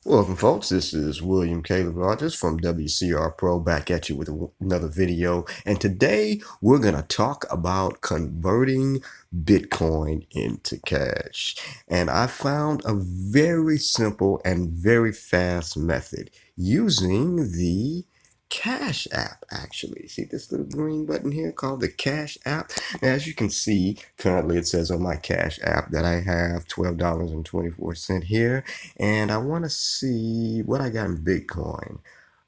Welcome, folks. This is William Caleb Rogers from WCR Pro back at you with another video. And today we're going to talk about converting Bitcoin into cash. And I found a very simple and very fast method using the Cash App, actually. See this little green button here called the Cash App? As you can see, currently it says on my Cash App that I have $12.24 here. And I want to see what I got in Bitcoin.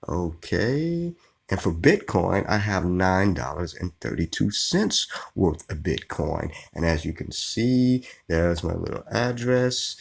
Okay. And for Bitcoin, I have $9.32 worth of Bitcoin. And as you can see, there's my little address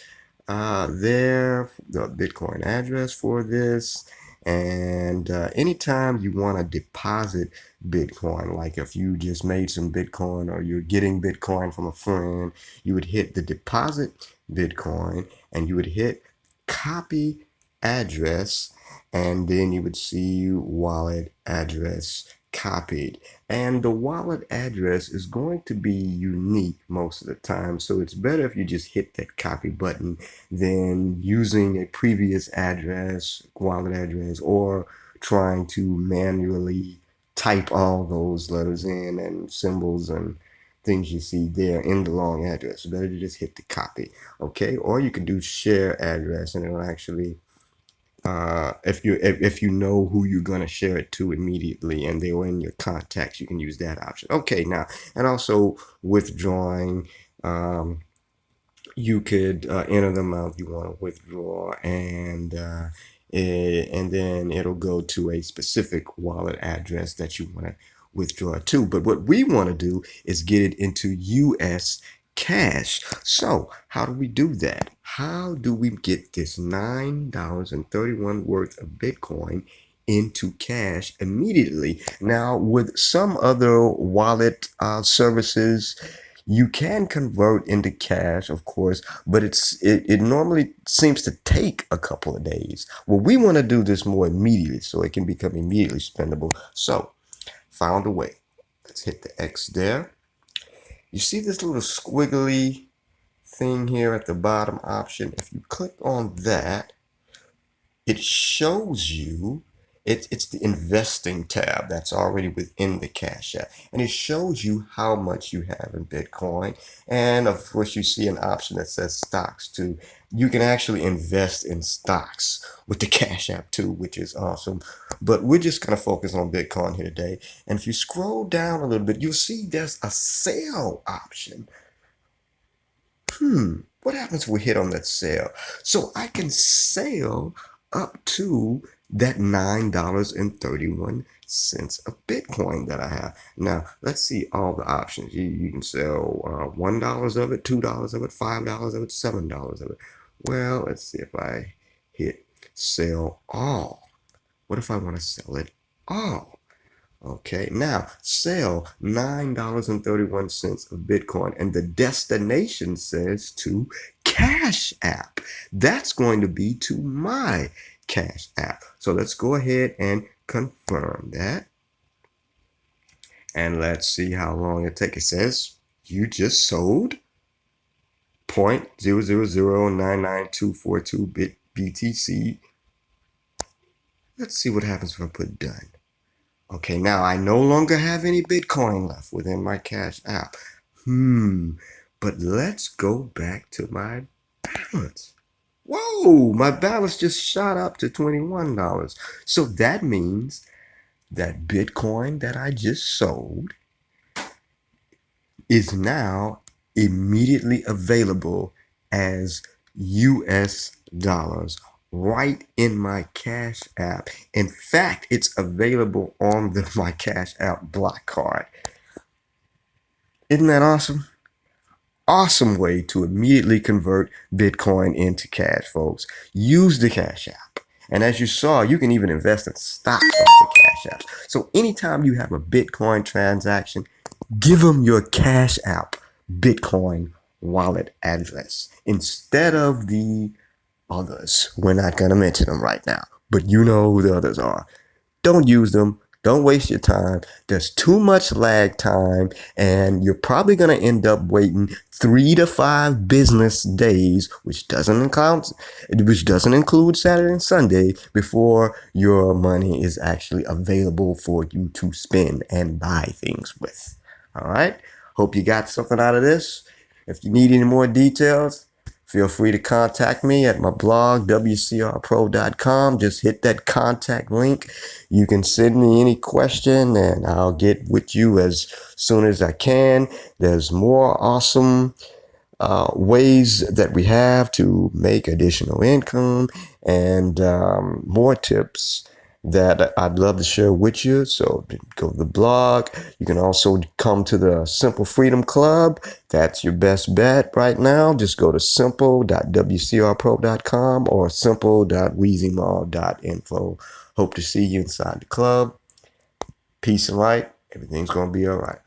there, the Bitcoin address for this. And anytime you want to deposit Bitcoin, like if you just made some Bitcoin or you're getting Bitcoin from a friend, you would hit the deposit Bitcoin and you would hit copy address, and then you would see wallet address copied. And the wallet address is going to be unique most of the time, so it's better if you just hit that copy button than using a previous address, wallet address, or trying to manually type all those letters in and symbols and things you see there in the long address. Better to just hit the copy, okay? Or you can do share address, and it'll actually if you know who you're going to share it to immediately and they were in your contacts, you can use that option. Okay, now, and also withdrawing, you could enter the amount you want to withdraw, and then it'll go to a specific wallet address that you want to withdraw to. But what we want to do is get it into US cash. So how do we do that? How do we get this $9.31 worth of Bitcoin into cash immediately? Now, with some other wallet services, you can convert into cash, of course, but it normally seems to take a couple of days. Well, we want to do this more immediately so it can become immediately spendable. So, found a way. Let's hit the X there. You see this little squiggly thing here at the bottom option? If you click on that, it shows you it's the investing tab that's already within the Cash App, and it shows you how much you have in Bitcoin. And of course, you see an option that says stocks too. You can actually invest in stocks with the Cash App too, which is awesome. But we're just going to focus on Bitcoin here today. And if you scroll down a little bit, you'll see there's a sell option. What happens if we hit on that sale? So I can sell up to that $9.31 of Bitcoin that I have. Now, let's see all the options. You can sell $1 of it, $2 of it, $5 of it, $7 of it. Well, let's see if I hit sell all. What if I want to sell it all? Okay, now sell $9.31 of Bitcoin, and the destination says to Cash App. That's going to be to my Cash App. So let's go ahead and confirm that. And let's see how long it takes. It says you just sold 0.000999242 BTC. Let's see what happens if I put done. Okay, now I no longer have any Bitcoin left within my Cash App. But let's go back to my balance. Whoa, my balance just shot up to $21. So that means that Bitcoin that I just sold is now immediately available as US dollars right in my Cash App. In fact, it's available on my Cash App Block card. Isn't that awesome? Awesome way to immediately convert Bitcoin into cash, folks. Use the Cash App. And as you saw, you can even invest in stocks off the Cash App. So anytime you have a Bitcoin transaction, give them your Cash App Bitcoin wallet address instead of the others. We're not going to mention them right now, but you know who the others are. Don't use them. Don't waste your time. There's too much lag time, and you're probably going to end up waiting 3 to 5 business days, which doesn't include Saturday and Sunday, before your money is actually available for you to spend and buy things with. All right. Hope you got something out of this. If you need any more details, feel free to contact me at my blog, wcrpro.com. Just hit that contact link. You can send me any question and I'll get with you as soon as I can. There's more awesome ways that we have to make additional income and more tips that I'd love to share with you. So go to the blog. You can also come to the Simple Freedom Club. That's your best bet right now. Just go to simple.wcrpro.com or simple.weezymall.info. Hope to see you inside the club. Peace and light. Everything's going to be all right.